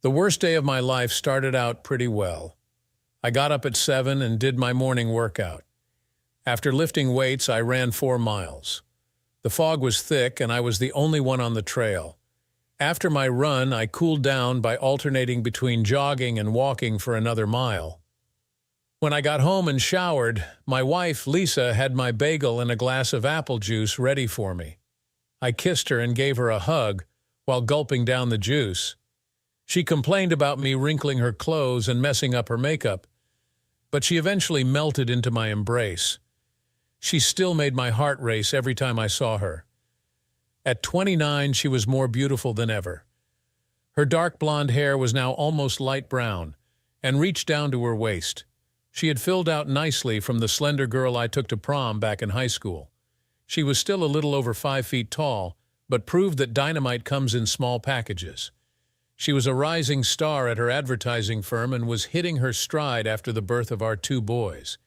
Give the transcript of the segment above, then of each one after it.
The worst day of my life started out pretty well. I got up at 7 and did my morning workout. After lifting weights, I ran 4 miles. The fog was thick and I was the only one on the trail. After my run, I cooled down by alternating between jogging and walking for another mile. When I got home and showered, my wife, Lisa, had my bagel and a glass of apple juice ready for me. I kissed her and gave her a hug while gulping down the juice. She complained about me wrinkling her clothes and messing up her makeup, but she eventually melted into my embrace. She still made my heart race every time I saw her. At 29, she was more beautiful than ever. Her dark blonde hair was now almost light brown and reached down to her waist. She had filled out nicely from the slender girl I took to prom back in high school. She was still a little over 5 feet tall, but proved that dynamite comes in small packages. She was a rising star at her advertising firm and was hitting her stride after the birth of our 2 boys.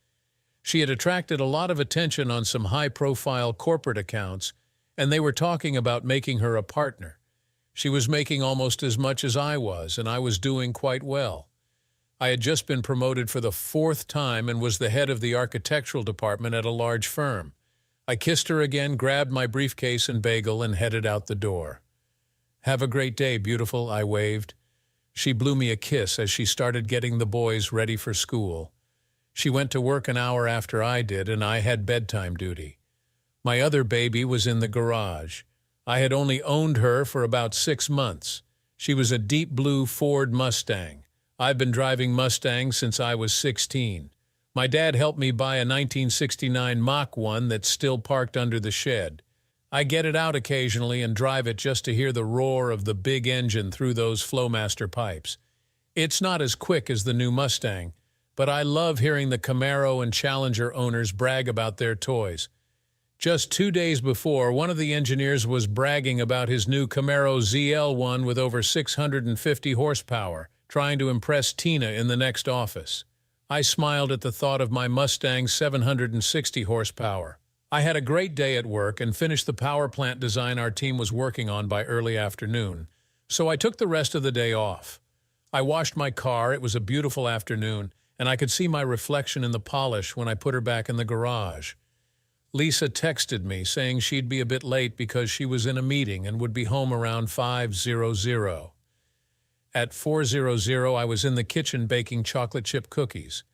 She had attracted a lot of attention on some high-profile corporate accounts, and they were talking about making her a partner. She was making almost as much as I was, and I was doing quite well. I had just been promoted for the 4th time and was the head of the architectural department at a large firm. I kissed her again, grabbed my briefcase and bagel, and headed out the door. "Have a great day, beautiful," I waved. She blew me a kiss as she started getting the boys ready for school. She went to work an hour after I did, and I had bedtime duty. My other baby was in the garage. I had only owned her for about 6 months. She was a deep blue Ford Mustang. I've been driving Mustangs since I was 16. My dad helped me buy a 1969 Mach 1 that's still parked under the shed. I get it out occasionally and drive it just to hear the roar of the big engine through those Flowmaster pipes. It's not as quick as the new Mustang, but I love hearing the Camaro and Challenger owners brag about their toys. Just 2 days before, one of the engineers was bragging about his new Camaro ZL1 with over 650 horsepower, trying to impress Tina in the next office. I smiled at the thought of my Mustang's 760 horsepower. I had a great day at work and finished the power plant design our team was working on by early afternoon, so I took the rest of the day off. I washed my car. It was a beautiful afternoon, and I could see my reflection in the polish when I put her back in the garage. Lisa texted me saying she'd be a bit late because she was in a meeting and would be home around 5:00. At 4:00, I was in the kitchen baking chocolate chip cookies.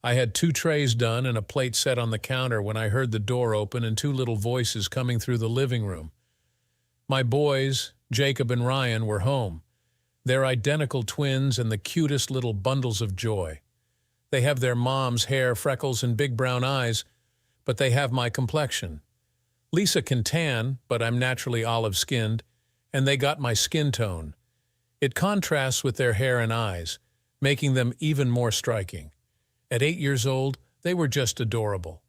I had 2 trays done and a plate set on the counter when I heard the door open and 2 little voices coming through the living room. My boys, Jacob and Ryan, were home. They're identical twins and the cutest little bundles of joy. They have their mom's hair, freckles, and big brown eyes, but they have my complexion. Lisa can tan, but I'm naturally olive-skinned, and they got my skin tone. It contrasts with their hair and eyes, making them even more striking. At 8 years old, they were just adorable.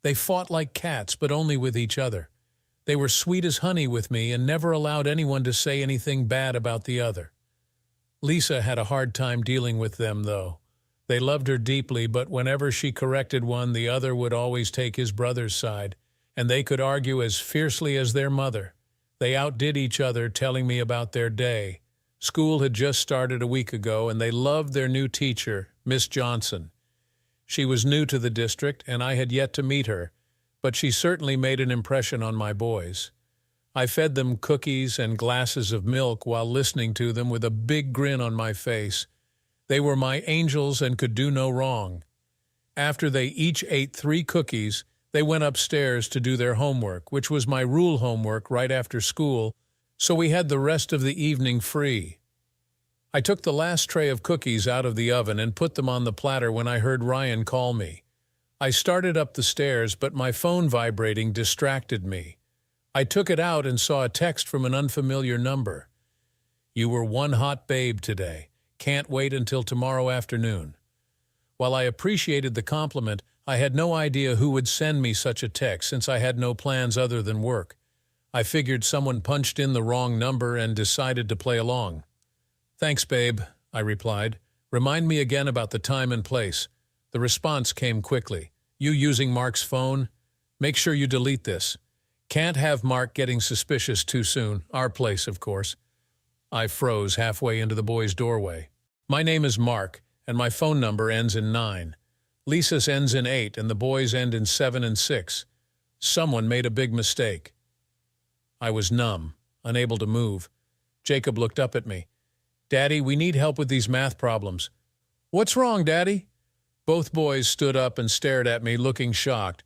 They fought like cats, but only with each other. They were sweet as honey with me and never allowed anyone to say anything bad about the other. Lisa had a hard time dealing with them, though. They loved her deeply, but whenever she corrected one, the other would always take his brother's side, and they could argue as fiercely as their mother. They outdid each other, telling me about their day. School had just started a week ago, and they loved their new teacher, Miss Johnson. She was new to the district, and I had yet to meet her, but she certainly made an impression on my boys. I fed them cookies and glasses of milk while listening to them with a big grin on my face. They were my angels and could do no wrong. After they each ate 3 cookies, they went upstairs to do their homework, which was my rule homework right after school, so we had the rest of the evening free. I took the last tray of cookies out of the oven and put them on the platter when I heard Ryan call me. I started up the stairs, but my phone vibrating distracted me. I took it out and saw a text from an unfamiliar number. "You were one hot babe today. Can't wait until tomorrow afternoon." While I appreciated the compliment, I had no idea who would send me such a text since I had no plans other than work. I figured someone punched in the wrong number and decided to play along. "Thanks, babe," I replied. "Remind me again about the time and place." The response came quickly. "You using Mark's phone? Make sure you delete this. Can't have Mark getting suspicious too soon. Our place, of course." I froze halfway into the boy's doorway. My name is Mark, and my phone number ends in 9. Lisa's ends in 8, and the boys end in 7 and 6. Someone made a big mistake. I was numb, unable to move. Jacob looked up at me. "Daddy, we need help with these math problems." "What's wrong, Daddy?" Both boys stood up and stared at me, looking shocked.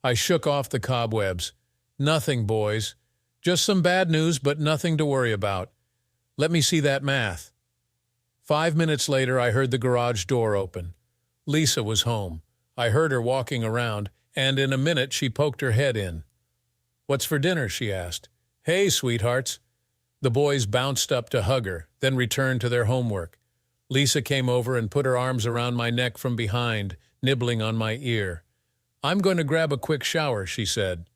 I shook off the cobwebs. "Nothing, boys. Just some bad news, but nothing to worry about. Let me see that math." 5 minutes later, I heard the garage door open. Lisa was home. I heard her walking around, and in a minute she poked her head in. "What's for dinner?" she asked. "Hey, sweethearts." The boys bounced up to hug her, then returned to their homework. Lisa came over and put her arms around my neck from behind, nibbling on my ear. "I'm going to grab a quick shower," she said.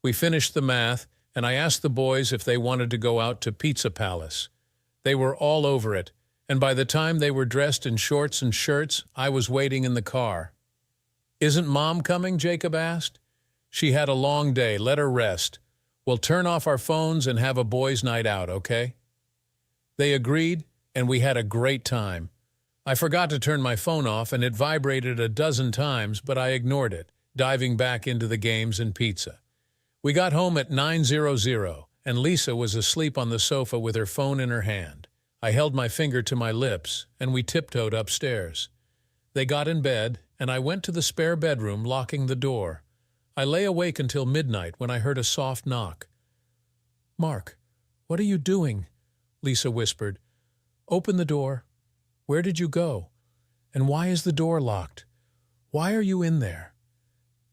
We finished the math, and I asked the boys if they wanted to go out to Pizza Palace. They were all over it, and by the time they were dressed in shorts and shirts, I was waiting in the car. "Isn't Mom coming?" Jacob asked. "She had a long day. Let her rest. We'll turn off our phones and have a boys' night out, okay?" They agreed, and we had a great time. I forgot to turn my phone off, and it vibrated a dozen times, but I ignored it, diving back into the games and pizza. We got home at 9:00, and Lisa was asleep on the sofa with her phone in her hand. I held my finger to my lips, and we tiptoed upstairs. They got in bed, and I went to the spare bedroom, locking the door. I lay awake until midnight when I heard a soft knock. "Mark, what are you doing?" Lisa whispered. "Open the door. Where did you go? And why is the door locked? Why are you in there?"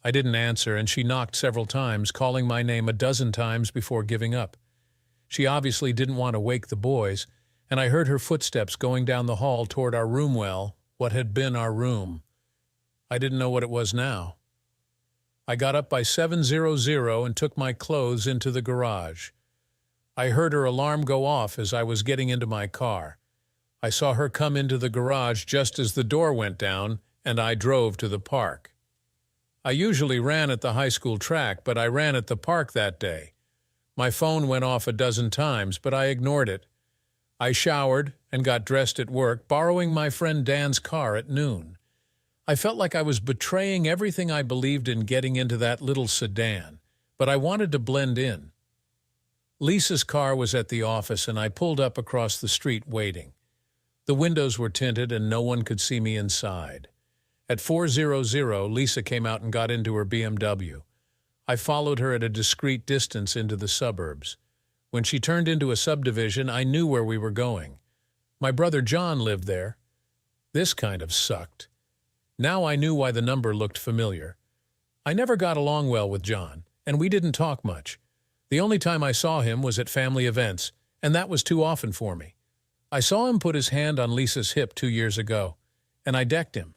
I didn't answer, and she knocked several times, calling my name a dozen times before giving up. She obviously didn't want to wake the boys, and I heard her footsteps going down the hall toward our room, what had been our room. I didn't know what it was now. I got up by 7:00 and took my clothes into the garage. I heard her alarm go off as I was getting into my car. I saw her come into the garage just as the door went down, and I drove to the park. I usually ran at the high school track, but I ran at the park that day. My phone went off a dozen times, but I ignored it. I showered and got dressed at work, borrowing my friend Dan's car at noon. I felt like I was betraying everything I believed in getting into that little sedan, but I wanted to blend in. Lisa's car was at the office, and I pulled up across the street waiting. The windows were tinted, and no one could see me inside. At 4:00, Lisa came out and got into her BMW. I followed her at a discreet distance into the suburbs. When she turned into a subdivision, I knew where we were going. My brother John lived there. This kind of sucked. Now I knew why the number looked familiar. I never got along well with John, and we didn't talk much. The only time I saw him was at family events, and that was too often for me. I saw him put his hand on Lisa's hip 2 years ago, and I decked him.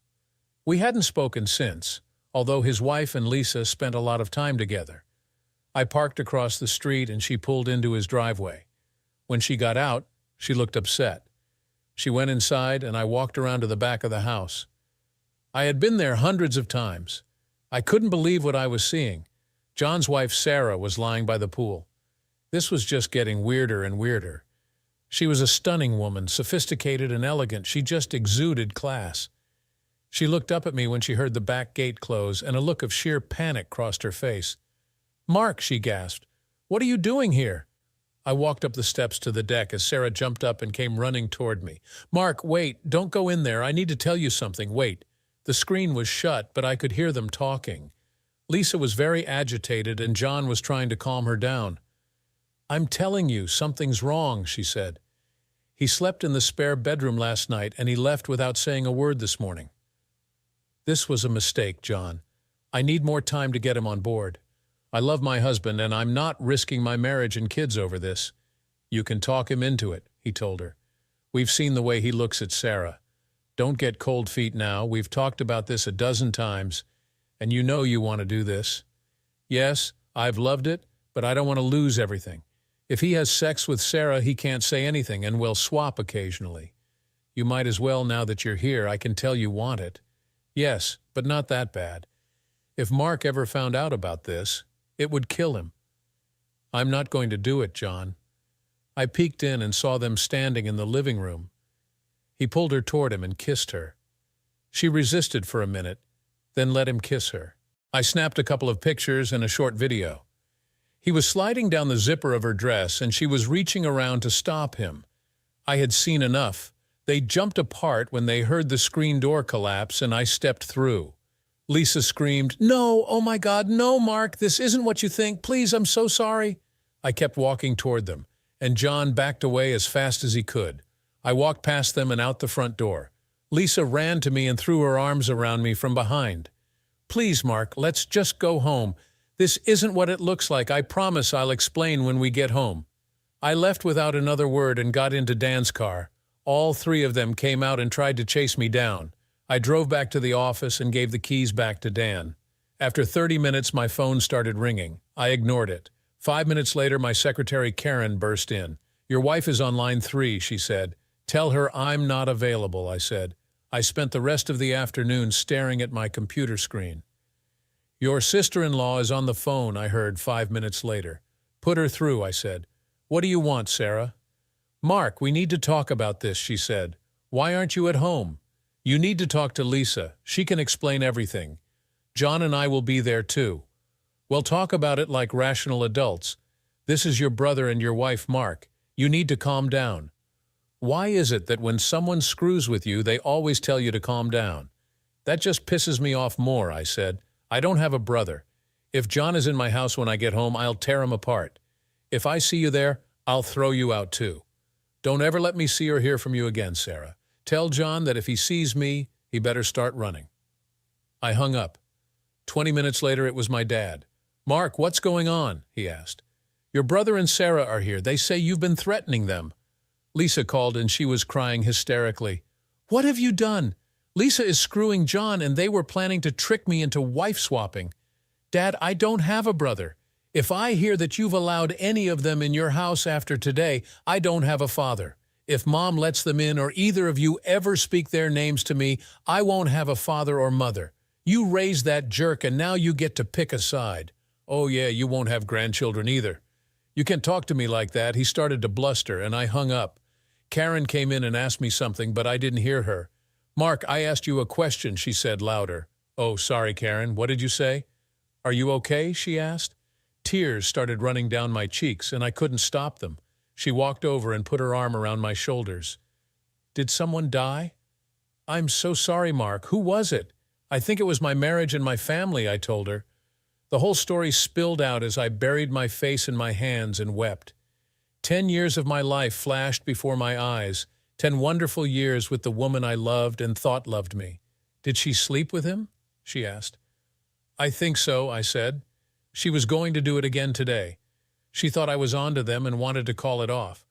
We hadn't spoken since, although his wife and Lisa spent a lot of time together. I parked across the street, and she pulled into his driveway. When she got out, she looked upset. She went inside, and I walked around to the back of the house. I had been there hundreds of times. I couldn't believe what I was seeing. John's wife, Sarah, was lying by the pool. This was just getting weirder and weirder. She was a stunning woman, sophisticated and elegant. She just exuded class. She looked up at me when she heard the back gate close, and a look of sheer panic crossed her face. "Mark," she gasped, "what are you doing here?" I walked up the steps to the deck as Sarah jumped up and came running toward me. "Mark, wait, don't go in there. I need to tell you something. Wait." The screen was shut, but I could hear them talking. Lisa was very agitated, and John was trying to calm her down. "I'm telling you, something's wrong," she said. "He slept in the spare bedroom last night, and he left without saying a word this morning." "This was a mistake, John. I need more time to get him on board. I love my husband, and I'm not risking my marriage and kids over this." "You can talk him into it," he told her. "We've seen the way he looks at Sarah. Don't get cold feet now. We've talked about this a dozen times, and you know you want to do this. Yes, I've loved it, but I don't want to lose everything. If he has sex with Sarah, he can't say anything, and we'll swap occasionally. You might as well, now that you're here. I can tell you want it. Yes, but not that bad. If Mark ever found out about this, it would kill him." "I'm not going to do it, John." I peeked in and saw them standing in the living room. He pulled her toward him and kissed her. She resisted for a minute, then let him kiss her. I snapped a couple of pictures and a short video. He was sliding down the zipper of her dress, and she was reaching around to stop him. I had seen enough. They jumped apart when they heard the screen door collapse, and I stepped through. Lisa screamed, "No, oh my God, no, Mark, this isn't what you think. Please, I'm so sorry." I kept walking toward them, and John backed away as fast as he could. I walked past them and out the front door. Lisa ran to me and threw her arms around me from behind. "Please, Mark, let's just go home. This isn't what it looks like. I promise I'll explain when we get home." I left without another word and got into Dan's car. All three of them came out and tried to chase me down. I drove back to the office and gave the keys back to Dan. After 30 minutes, my phone started ringing. I ignored it. 5 minutes later, my secretary Karen burst in. "Your wife is on line 3, she said. "Tell her I'm not available," I said. I spent the rest of the afternoon staring at my computer screen. "Your sister-in-law is on the phone," I heard 5 minutes later. "Put her through," I said. "What do you want, Sarah?" "Mark, we need to talk about this," she said. "Why aren't you at home?" "You need to talk to Lisa. She can explain everything. John and I will be there too. We'll talk about it like rational adults. This is your brother and your wife, Mark. You need to calm down." "Why is it that when someone screws with you, they always tell you to calm down?" "That just pisses me off more," I said. "I don't have a brother. If John is in my house when I get home, I'll tear him apart. If I see you there, I'll throw you out too. Don't ever let me see or hear from you again, Sarah. Tell John that if he sees me, he better start running." I hung up. 20 minutes later, it was my dad. "Mark, what's going on?" he asked. "Your brother and Sarah are here. They say you've been threatening them." Lisa called and she was crying hysterically. "What have you done? Lisa is screwing John and they were planning to trick me into wife swapping. Dad, I don't have a brother. If I hear that you've allowed any of them in your house after today, I don't have a father. If Mom lets them in or either of you ever speak their names to me, I won't have a father or mother. You raised that jerk and now you get to pick a side. Oh yeah, you won't have grandchildren either. You can't talk to me like that." He started to bluster and I hung up. Karen came in and asked me something, but I didn't hear her. "Mark, I asked you a question," she said louder. "Oh, sorry, Karen. What did you say?" "Are you okay?" she asked. Tears started running down my cheeks, and I couldn't stop them. She walked over and put her arm around my shoulders. "Did someone die?" "I'm so sorry, Mark. Who was it?" "I think it was my marriage and my family," I told her. The whole story spilled out as I buried my face in my hands and wept. 10 years of my life flashed before my eyes, 10 wonderful years with the woman I loved and thought loved me. "Did she sleep with him?" she asked. "I think so," I said. "She was going to do it again today. She thought I was onto them and wanted to call it off."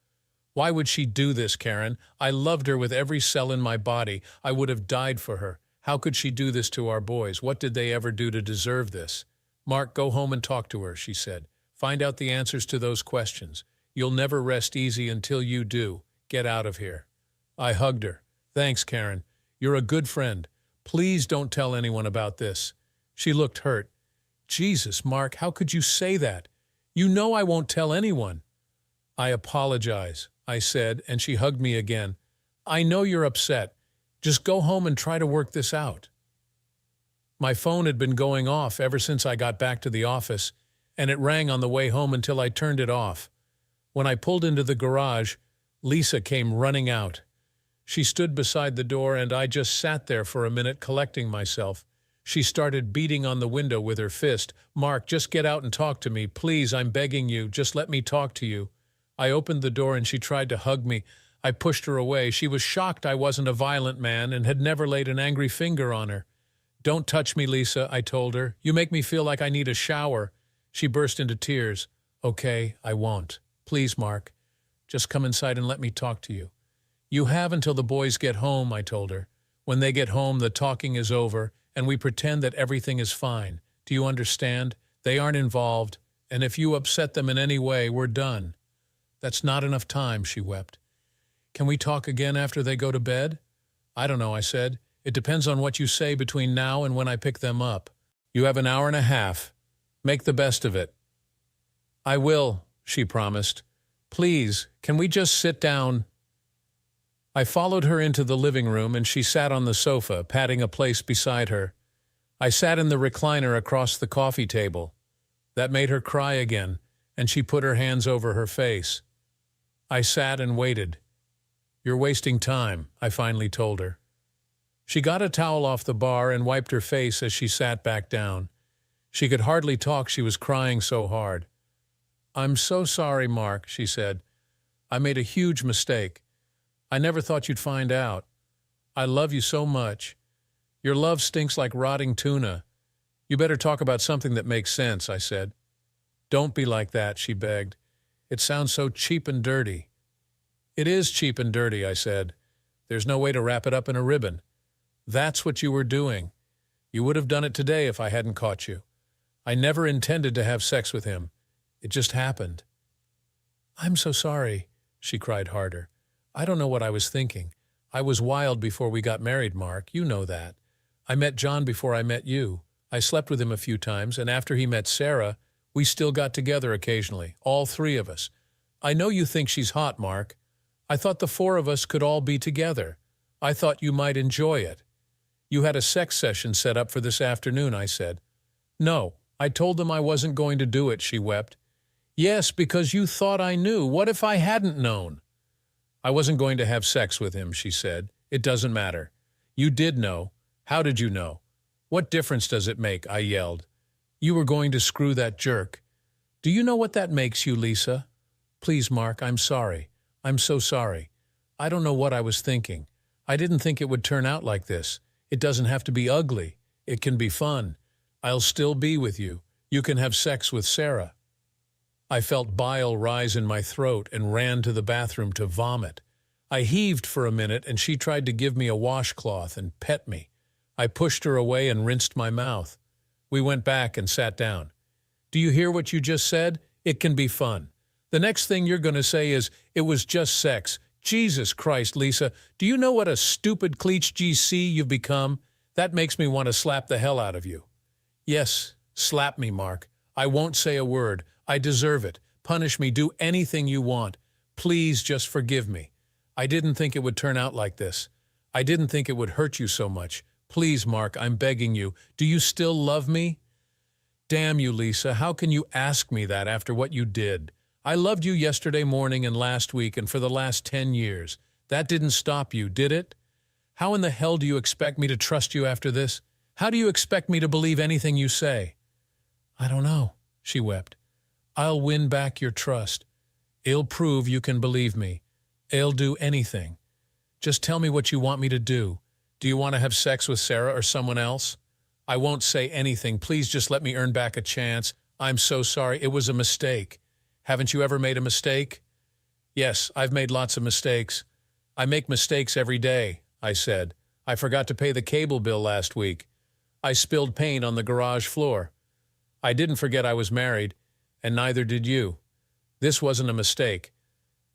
"Why would she do this, Karen? I loved her with every cell in my body. I would have died for her. How could she do this to our boys? What did they ever do to deserve this?" "Mark, go home and talk to her," she said. "Find out the answers to those questions. You'll never rest easy until you do. Get out of here." I hugged her. "Thanks, Karen. You're a good friend. Please don't tell anyone about this." She looked hurt. "Jesus, Mark, how could you say that? You know I won't tell anyone." "I apologize," I said, and she hugged me again. "I know you're upset. Just go home and try to work this out." My phone had been going off ever since I got back to the office, and it rang on the way home until I turned it off. When I pulled into the garage, Lisa came running out. She stood beside the door, and I just sat there for a minute collecting myself. She started beating on the window with her fist. "Mark, just get out and talk to me. Please, I'm begging you. Just let me talk to you." I opened the door and she tried to hug me. I pushed her away. She was shocked I wasn't a violent man and had never laid an angry finger on her. "Don't touch me, Lisa," I told her. "You make me feel like I need a shower." She burst into tears. "Okay, I won't. Please, Mark, just come inside and let me talk to you." "You have until the boys get home," I told her. "When they get home, the talking is over, and we pretend that everything is fine. Do you understand? They aren't involved, and if you upset them in any way, we're done." "That's not enough time," she wept. "Can we talk again after they go to bed?" "I don't know," I said. "It depends on what you say between now and when I pick them up. You have an hour and a half. Make the best of it." "I will," she promised. Please, can we just sit down? I followed her into the living room and she sat on the sofa, patting a place beside her. I sat in the recliner across the coffee table. That made her cry again, and she put her hands over her face. I sat and waited. You're wasting time, I finally told her. She got a towel off the bar and wiped her face as she sat back down. She could hardly talk, she was crying so hard. I'm so sorry, Mark, she said. I made a huge mistake. I never thought you'd find out. I love you so much. Your love stinks like rotting tuna. You better talk about something that makes sense, I said. Don't be like that, she begged. It sounds so cheap and dirty. It is cheap and dirty, I said. There's no way to wrap it up in a ribbon. That's what you were doing. You would have done it today if I hadn't caught you. I never intended to have sex with him. It just happened. I'm so sorry, she cried harder. I don't know what I was thinking. I was wild before we got married, Mark. You know that. I met John before I met you. I slept with him a few times, and after he met Sarah, we still got together occasionally, all three of us. I know you think she's hot, Mark. I thought the four of us could all be together. I thought you might enjoy it. You had a sex session set up for this afternoon, I said. No, I told them I wasn't going to do it, she wept. Yes, because you thought I knew. What if I hadn't known? I wasn't going to have sex with him, she said. It doesn't matter. You did know. How did you know? What difference does it make? I yelled. You were going to screw that jerk. Do you know what that makes you, Lisa? Please, Mark, I'm sorry. I'm so sorry. I don't know what I was thinking. I didn't think it would turn out like this. It doesn't have to be ugly. It can be fun. I'll still be with you. You can have sex with Sarah. I felt bile rise in my throat and ran to the bathroom to vomit. I heaved for a minute and she tried to give me a washcloth and pet me. I pushed her away and rinsed my mouth. We went back and sat down. Do you hear what you just said? It can be fun. The next thing you're going to say is, it was just sex. Jesus Christ, Lisa, do you know what a stupid cleach GC you've become? That makes me want to slap the hell out of you. Yes, slap me, Mark. I won't say a word. I deserve it. Punish me. Do anything you want. Please just forgive me. I didn't think it would turn out like this. I didn't think it would hurt you so much. Please, Mark, I'm begging you. Do you still love me? Damn you, Lisa. How can you ask me that after what you did? I loved you yesterday morning and last week and for the last 10 years. That didn't stop you, did it? How in the hell do you expect me to trust you after this? How do you expect me to believe anything you say? I don't know, she wept. I'll win back your trust. I'll prove you can believe me. I'll do anything. Just tell me what you want me to do. Do you want to have sex with Sarah or someone else? I won't say anything. Please just let me earn back a chance. I'm so sorry. It was a mistake. Haven't you ever made a mistake? Yes, I've made lots of mistakes. I make mistakes every day, I said. I forgot to pay the cable bill last week. I spilled paint on the garage floor. I didn't forget I was married, and neither did you. This wasn't a mistake.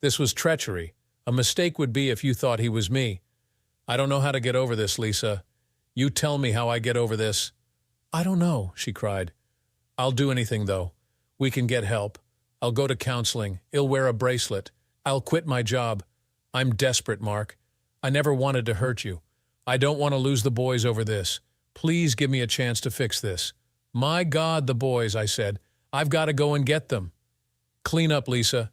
This was treachery. A mistake would be if you thought he was me. I don't know how to get over this, Lisa. You tell me how I get over this. I don't know, she cried. I'll do anything, though. We can get help. I'll go to counseling. I'll wear a bracelet. I'll quit my job. I'm desperate, Mark. I never wanted to hurt you. I don't want to lose the boys over this. Please give me a chance to fix this. My God, the boys, I said. I've got to go and get them. Clean up, Lisa.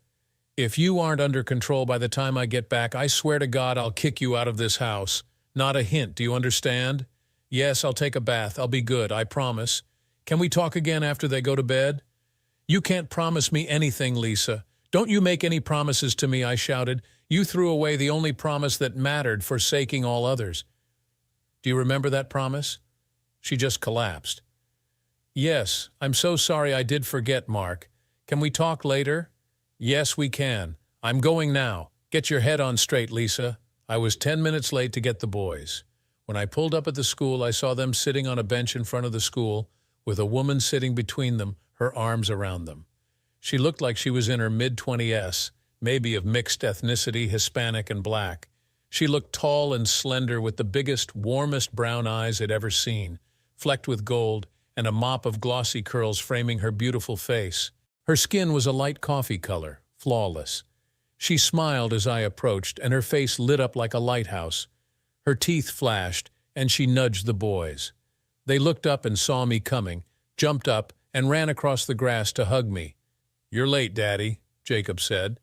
If you aren't under control by the time I get back, I swear to God I'll kick you out of this house. Not a hint, do you understand? Yes, I'll take a bath. I'll be good, I promise. Can we talk again after they go to bed? You can't promise me anything, Lisa. Don't you make any promises to me, I shouted. You threw away the only promise that mattered, forsaking all others. Do you remember that promise? She just collapsed. Yes, I'm so sorry I did forget, Mark. Can we talk later? Yes, we can. I'm going now. Get your head on straight, Lisa. I was 10 minutes late to get the boys. When I pulled up at the school, I saw them sitting on a bench in front of the school, with a woman sitting between them, her arms around them. She looked like she was in her mid-20s, maybe of mixed ethnicity, Hispanic and black. She looked tall and slender with the biggest, warmest brown eyes I'd ever seen, flecked with gold, and a mop of glossy curls framing her beautiful face. Her skin was a light coffee color, flawless, She smiled as I approached, and her face lit up like a lighthouse. Her teeth flashed, and she nudged the boys. They looked up and saw me coming, jumped up, and ran across the grass to hug me. "You're late, Daddy," Jacob said.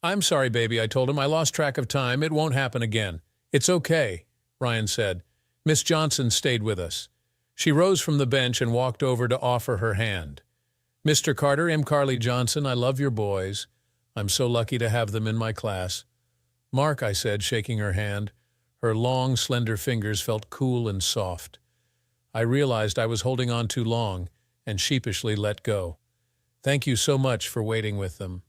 "I'm sorry, baby," I told him. "I lost track of time. It won't happen again." "It's okay," Ryan said. Miss Johnson stayed with us. She rose from the bench and walked over to offer her hand. "Mr. Carter, I'm Carly Johnson. I love your boys. I'm so lucky to have them in my class." "Mark," I said, shaking her hand. Her long, slender fingers felt cool and soft. I realized I was holding on too long and sheepishly let go. "Thank you so much for waiting with them."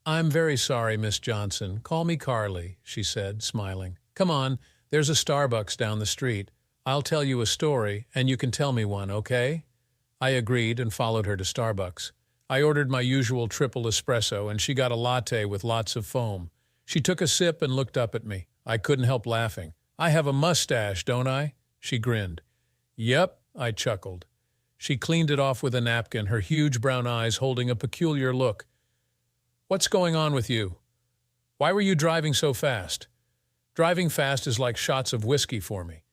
"I'm very sorry, Miss Johnson. Call me Carly," she said, smiling. "Come on, there's a Starbucks down the street. I'll tell you a story, and you can tell me one, okay?" I agreed and followed her to Starbucks. I ordered my usual triple espresso, and she got a latte with lots of foam. She took a sip and looked up at me. I couldn't help laughing. "I have a mustache, don't I?" She grinned. "Yep," I chuckled. She cleaned it off with a napkin, her huge brown eyes holding a peculiar look. "What's going on with you? Why were you driving so fast?" "Driving fast is like shots of whiskey for me.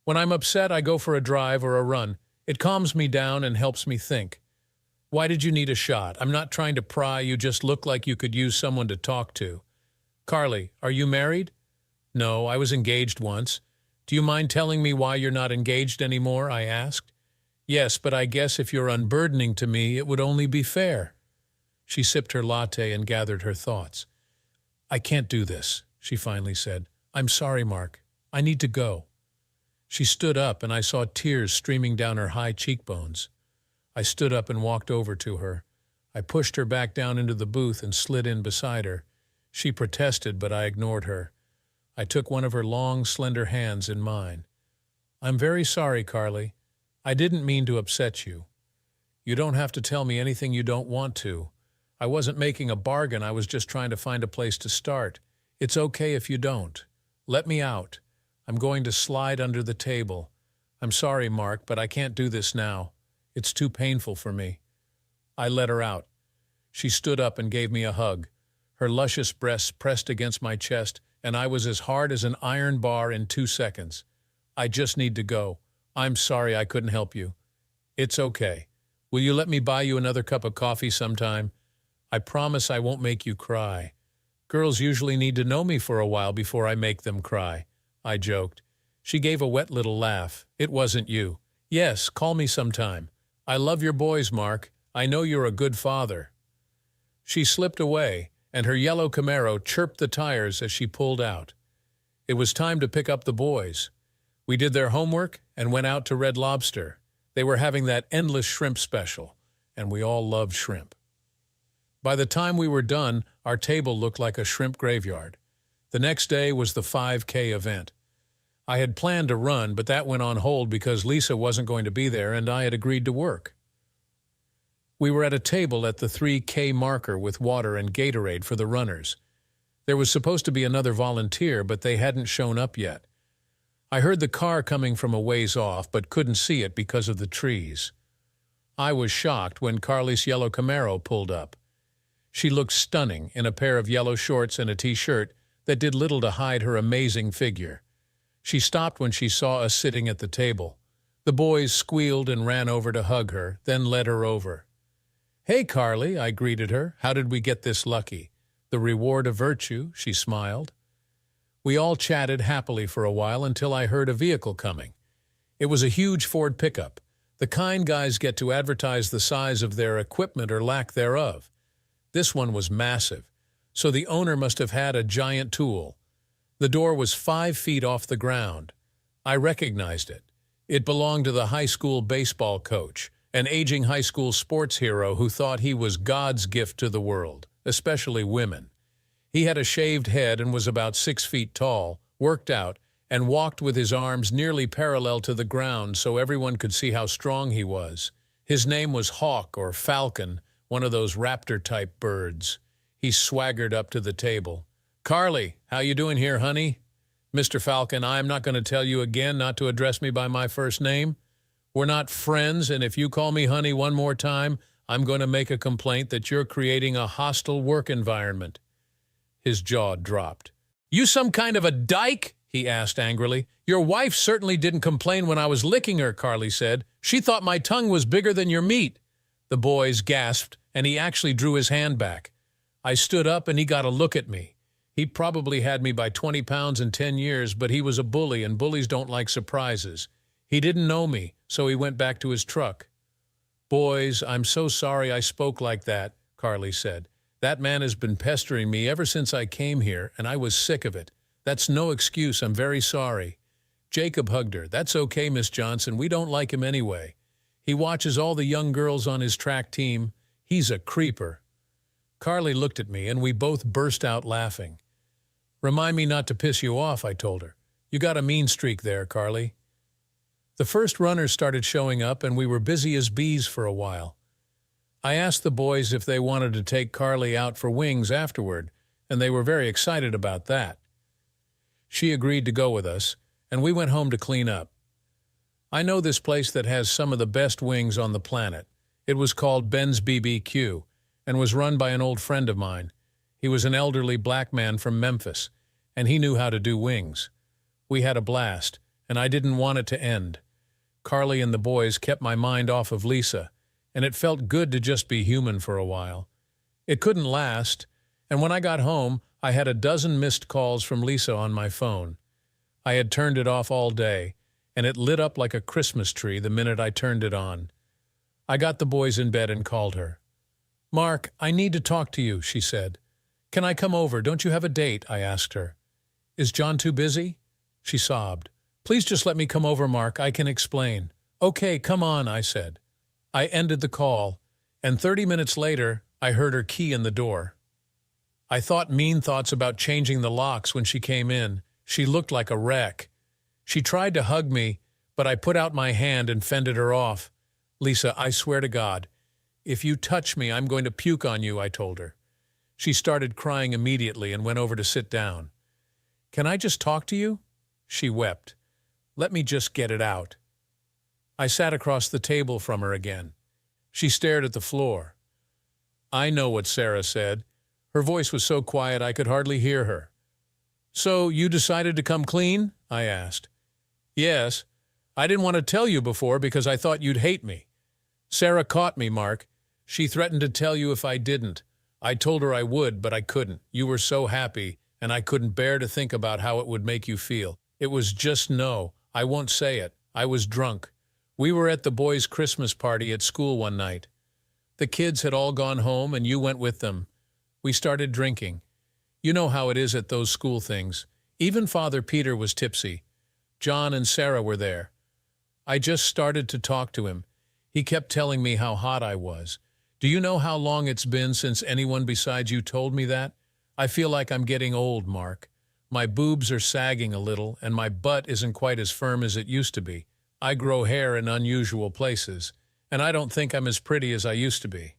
When I'm upset, I go for a drive or a run. It calms me down and helps me think." "Why did you need a shot? I'm not trying to pry. You just look like you could use someone to talk to." "Carly, are you married?" "No, I was engaged once." "Do you mind telling me why you're not engaged anymore?" I asked. "Yes, but I guess if you're unburdening to me, it would only be fair." She sipped her latte and gathered her thoughts. "I can't do this," she finally said. "I'm sorry, Mark. I need to go." She stood up, and I saw tears streaming down her high cheekbones. I stood up and walked over to her. I pushed her back down into the booth and slid in beside her. She protested, but I ignored her. I took one of her long, slender hands in mine. "I'm very sorry, Carly. I didn't mean to upset you. You don't have to tell me anything you don't want to. I wasn't making a bargain. I was just trying to find a place to start. It's okay if you don't. Let me out. I'm going to slide under the table. I'm sorry, Mark, but I can't do this now. It's too painful for me." I let her out. She stood up and gave me a hug. Her luscious breasts pressed against my chest, and I was as hard as an iron bar in 2 seconds. "I just need to go. I'm sorry I couldn't help you." "It's okay. Will you let me buy you another cup of coffee sometime? I promise I won't make you cry. Girls usually need to know me for a while before I make them cry," I joked. She gave a wet little laugh. "It wasn't you." "Yes, call me sometime. I love your boys, Mark. I know you're a good father." She slipped away, and her yellow Camaro chirped the tires as she pulled out. It was time to pick up the boys. We did their homework and went out to Red Lobster. They were having that endless shrimp special, and we all loved shrimp. By the time we were done, our table looked like a shrimp graveyard. The next day was the 5K event. I had planned to run, but that went on hold because Lisa wasn't going to be there and I had agreed to work. We were at a table at the 3K marker with water and Gatorade for the runners. There was supposed to be another volunteer, but they hadn't shown up yet. I heard the car coming from a ways off, but couldn't see it because of the trees. I was shocked when Carly's yellow Camaro pulled up. She looked stunning in a pair of yellow shorts and a t-shirt that did little to hide her amazing figure. She stopped when she saw us sitting at the table. The boys squealed and ran over to hug her, then led her over. "Hey, Carly," I greeted her. "How did we get this lucky?" "The reward of virtue," she smiled. We all chatted happily for a while until I heard a vehicle coming. It was a huge Ford pickup, the kind guys get to advertise the size of their equipment or lack thereof. This one was massive, so the owner must have had a giant tool. The door was 5 feet off the ground. I recognized it. It belonged to the high school baseball coach, an aging high school sports hero who thought he was God's gift to the world, especially women. He had a shaved head and was about 6 feet tall, worked out, and walked with his arms nearly parallel to the ground so everyone could see how strong he was. His name was Hawk or Falcon, one of those raptor-type birds. He swaggered up to the table. "Carly, how you doing here, honey?" "Mr. Falcon, I'm not going to tell you again not to address me by my first name. We're not friends, and if you call me honey one more time, I'm going to make a complaint that you're creating a hostile work environment." His jaw dropped. "You some kind of a dyke?" he asked angrily. "Your wife certainly didn't complain when I was licking her," Carly said. "She thought my tongue was bigger than your meat." The boys gasped, and he actually drew his hand back. I stood up, and he got a look at me. He probably had me by 20 pounds in 10 years, but he was a bully, and bullies don't like surprises. He didn't know me, so he went back to his truck. "Boys, I'm so sorry I spoke like that," Carly said. "That man has been pestering me ever since I came here, and I was sick of it. That's no excuse. I'm very sorry." Jacob hugged her. "That's okay, Miss Johnson. We don't like him anyway. He watches all the young girls on his track team. He's a creeper." Carly looked at me, and we both burst out laughing. "Remind me not to piss you off," I told her. "You got a mean streak there, Carly." The first runners started showing up, and we were busy as bees for a while. I asked the boys if they wanted to take Carly out for wings afterward, and they were very excited about that. She agreed to go with us, and we went home to clean up. I know this place that has some of the best wings on the planet. It was called Ben's BBQ, and was run by an old friend of mine. He was an elderly black man from Memphis, and he knew how to do wings. We had a blast, and I didn't want it to end. Carly and the boys kept my mind off of Lisa, and it felt good to just be human for a while. It couldn't last, and when I got home, I had a dozen missed calls from Lisa on my phone. I had turned it off all day, and it lit up like a Christmas tree the minute I turned it on. I got the boys in bed and called her. "Mark, I need to talk to you," she said. "Can I come over? Don't you have a date?" I asked her. "Is John too busy?" She sobbed. "Please just let me come over, Mark. I can explain." "Okay, come on," I said. I ended the call, and 30 minutes later, I heard her key in the door. I thought mean thoughts about changing the locks when she came in. She looked like a wreck. She tried to hug me, but I put out my hand and fended her off. "Lisa, I swear to God, if you touch me, I'm going to puke on you," I told her. She started crying immediately and went over to sit down. "Can I just talk to you?" She wept. "Let me just get it out." I sat across the table from her again. She stared at the floor. I know what Sarah said. Her voice was so quiet I could hardly hear her. "So you decided to come clean?" I asked. "Yes. I didn't want to tell you before because I thought you'd hate me. Sarah caught me, Mark. She threatened to tell you if I didn't. I told her I would, but I couldn't. You were so happy, and I couldn't bear to think about how it would make you feel. It was just no, I won't say it. I was drunk. We were at the boys' Christmas party at school one night. The kids had all gone home, and you went with them. We started drinking. You know how it is at those school things. Even Father Peter was tipsy. John and Sarah were there. I just started to talk to him. He kept telling me how hot I was. Do you know how long it's been since anyone besides you told me that? I feel like I'm getting old, Mark. My boobs are sagging a little, and my butt isn't quite as firm as it used to be. I grow hair in unusual places, and I don't think I'm as pretty as I used to be.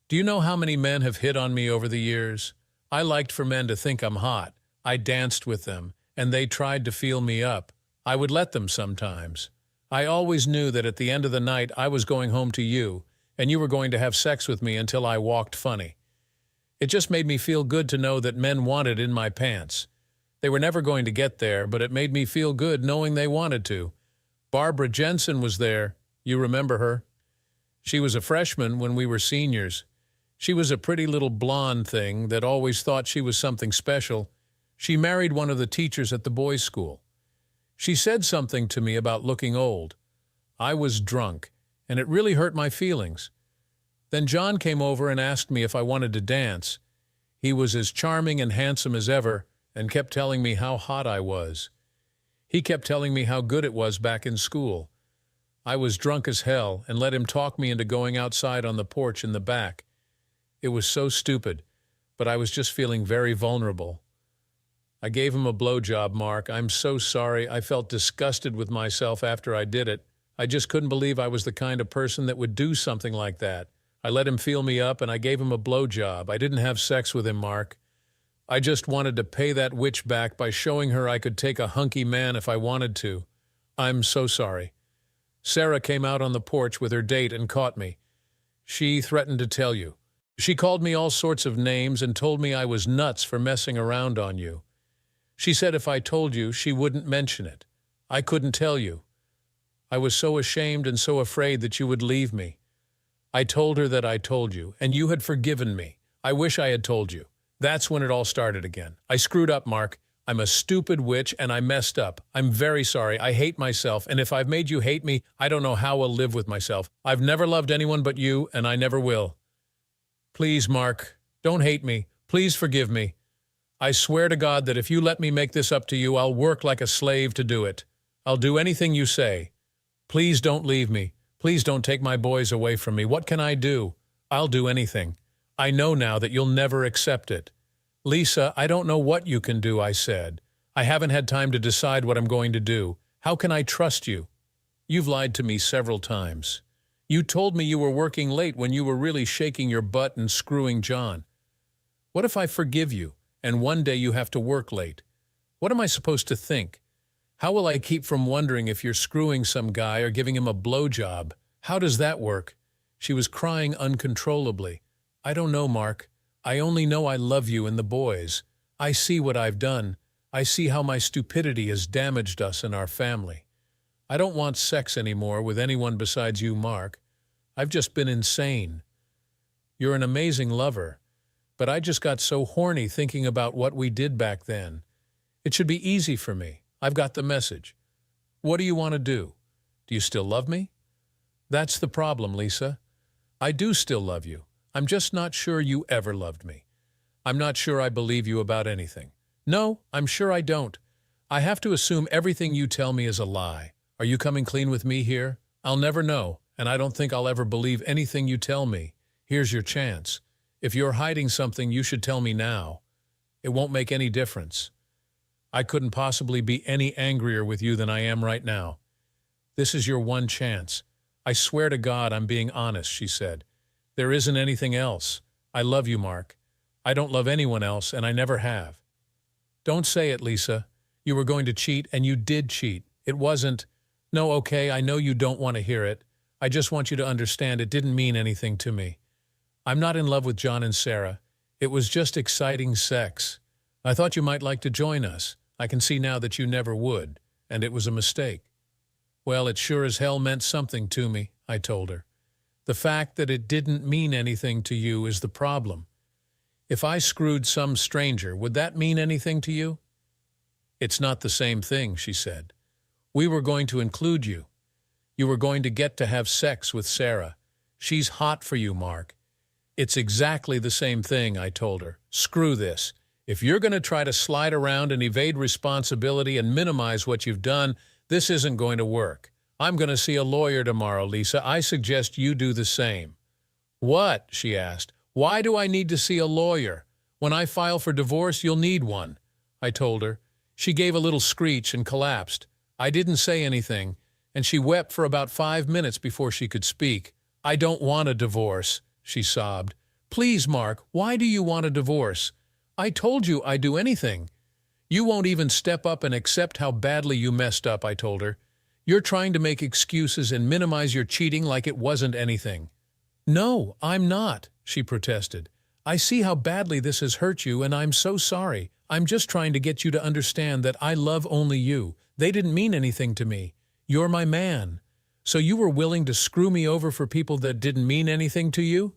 Do you know how many men have hit on me over the years? I liked for men to think I'm hot. I danced with them, and they tried to feel me up. I would let them sometimes. I always knew that at the end of the night I was going home to you, and you were going to have sex with me until I walked funny. It just made me feel good to know that men wanted in my pants. They were never going to get there, but it made me feel good knowing they wanted to. Barbara Jensen was there. You remember her? She was a freshman when we were seniors. She was a pretty little blonde thing that always thought she was something special. She married one of the teachers at the boys' school. She said something to me about looking old. I was drunk, and it really hurt my feelings. Then John came over and asked me if I wanted to dance. He was as charming and handsome as ever and kept telling me how hot I was. He kept telling me how good it was back in school. I was drunk as hell and let him talk me into going outside on the porch in the back. It was so stupid, but I was just feeling very vulnerable. I gave him a blowjob, Mark. I'm so sorry. I felt disgusted with myself after I did it. I just couldn't believe I was the kind of person that would do something like that. I let him feel me up, and I gave him a blowjob. I didn't have sex with him, Mark. I just wanted to pay that witch back by showing her I could take a hunky man if I wanted to. I'm so sorry. Sarah came out on the porch with her date and caught me. She threatened to tell you. She called me all sorts of names and told me I was nuts for messing around on you. She said if I told you, she wouldn't mention it. I couldn't tell you. I was so ashamed and so afraid that you would leave me. I told her that I told you, and you had forgiven me. I wish I had told you. That's when it all started again. I screwed up, Mark. I'm a stupid witch, and I messed up. I'm very sorry. I hate myself, and if I've made you hate me, I don't know how I'll live with myself. I've never loved anyone but you, and I never will. Please, Mark, don't hate me. Please forgive me. I swear to God that if you let me make this up to you, I'll work like a slave to do it. I'll do anything you say. Please don't leave me. Please don't take my boys away from me. What can I do? I'll do anything. I know now that you'll never accept it. Lisa, I don't know what you can do, I said. I haven't had time to decide what I'm going to do. How can I trust you? You've lied to me several times. You told me you were working late when you were really shaking your butt and screwing John. What if I forgive you, and one day you have to work late? What am I supposed to think? How will I keep from wondering if you're screwing some guy or giving him a blowjob? How does that work? She was crying uncontrollably. I don't know, Mark. I only know I love you and the boys. I see what I've done. I see how my stupidity has damaged us and our family. I don't want sex anymore with anyone besides you, Mark. I've just been insane. You're an amazing lover, but I just got so horny thinking about what we did back then. It should be easy for me. I've got the message. What do you want to do? Do you still love me? That's the problem, Lisa. I do still love you. I'm just not sure you ever loved me. I'm not sure I believe you about anything. No, I'm sure I don't. I have to assume everything you tell me is a lie. Are you coming clean with me here? I'll never know, and I don't think I'll ever believe anything you tell me. Here's your chance. If you're hiding something, you should tell me now. It won't make any difference. I couldn't possibly be any angrier with you than I am right now. This is your one chance. I swear to God I'm being honest, she said. There isn't anything else. I love you, Mark. I don't love anyone else, and I never have. Don't say it, Lisa. You were going to cheat, and you did cheat. It wasn't, no, okay, I know you don't want to hear it. I just want you to understand it didn't mean anything to me. I'm not in love with John and Sarah. It was just exciting sex. I thought you might like to join us. I can see now that you never would, and it was a mistake. Well, it sure as hell meant something to me, I told her. The fact that it didn't mean anything to you is the problem. If I screwed some stranger, would that mean anything to you? It's not the same thing, she said. We were going to include you. You were going to get to have sex with Sarah. She's hot for you, Mark. It's exactly the same thing, I told her. Screw this. If you're going to try to slide around and evade responsibility and minimize what you've done, this isn't going to work. I'm going to see a lawyer tomorrow, Lisa. I suggest you do the same. What? She asked. Why do I need to see a lawyer? When I file for divorce, you'll need one. I told her. She gave a little screech and collapsed. I didn't say anything, and she wept for about 5 minutes before she could speak. I don't want a divorce, she sobbed. Please, Mark, why do you want a divorce? I told you I'd do anything. You won't even step up and accept how badly you messed up, I told her. You're trying to make excuses and minimize your cheating like it wasn't anything. No, I'm not, she protested. I see how badly this has hurt you, and I'm so sorry. I'm just trying to get you to understand that I love only you. They didn't mean anything to me. You're my man. So you were willing to screw me over for people that didn't mean anything to you?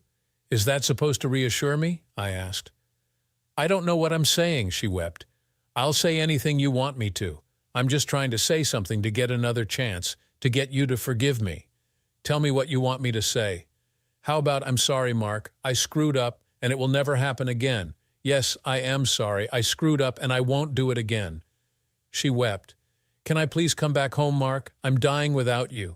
Is that supposed to reassure me? I asked. I don't know what I'm saying, she wept. I'll say anything you want me to. I'm just trying to say something to get another chance, to get you to forgive me. Tell me what you want me to say. How about I'm sorry, Mark. I screwed up, and it will never happen again. Yes, I am sorry. I screwed up, and I won't do it again. She wept. Can I please come back home, Mark? I'm dying without you.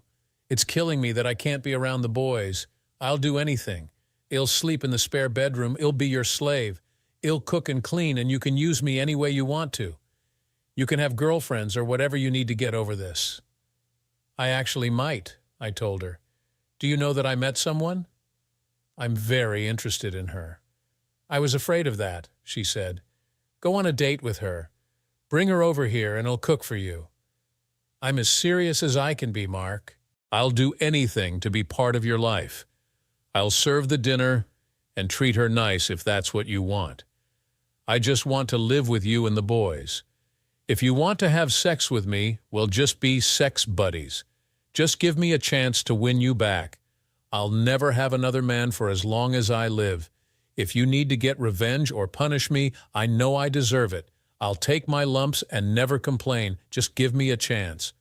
It's killing me that I can't be around the boys. I'll do anything. I'll sleep in the spare bedroom. I'll be your slave. I'll cook and clean, and you can use me any way you want to. You can have girlfriends or whatever you need to get over this. I actually might, I told her. Do you know that I met someone? I'm very interested in her. I was afraid of that, she said. Go on a date with her. Bring her over here and I'll cook for you. I'm as serious as I can be, Mark. I'll do anything to be part of your life. I'll serve the dinner, and treat her nice if that's what you want. I just want to live with you and the boys. If you want to have sex with me, we'll just be sex buddies. Just give me a chance to win you back. I'll never have another man for as long as I live. If you need to get revenge or punish me, I know I deserve it. I'll take my lumps and never complain. Just give me a chance.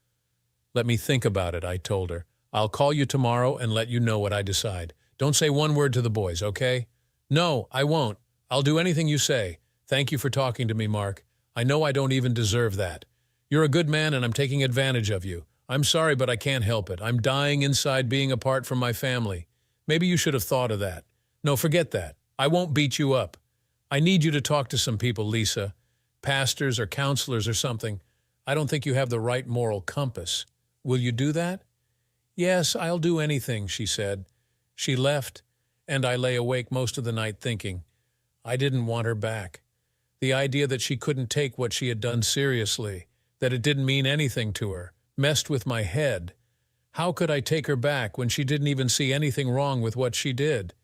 Let me think about it, I told her. I'll call you tomorrow and let you know what I decide. Don't say one word to the boys, okay? No, I won't. I'll do anything you say. Thank you for talking to me, Mark. I know I don't even deserve that. You're a good man and I'm taking advantage of you. I'm sorry, but I can't help it. I'm dying inside being apart from my family. Maybe you should have thought of that. No, forget that. I won't beat you up. I need you to talk to some people, Lisa. Pastors or counselors or something. I don't think you have the right moral compass. Will you do that? Yes, I'll do anything, she said. She left, and I lay awake most of the night thinking. I didn't want her back. The idea that she couldn't take what she had done seriously, that it didn't mean anything to her, messed with my head. How could I take her back when she didn't even see anything wrong with what she did?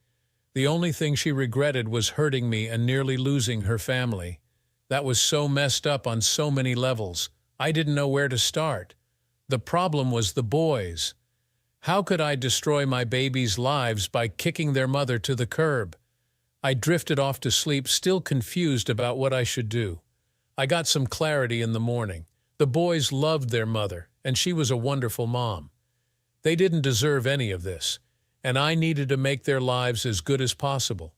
The only thing she regretted was hurting me and nearly losing her family. That was so messed up on so many levels. I didn't know where to start. The problem was the boys. How could I destroy my babies' lives by kicking their mother to the curb? I drifted off to sleep, still confused about what I should do. I got some clarity in the morning. The boys loved their mother, and she was a wonderful mom. They didn't deserve any of this, and I needed to make their lives as good as possible.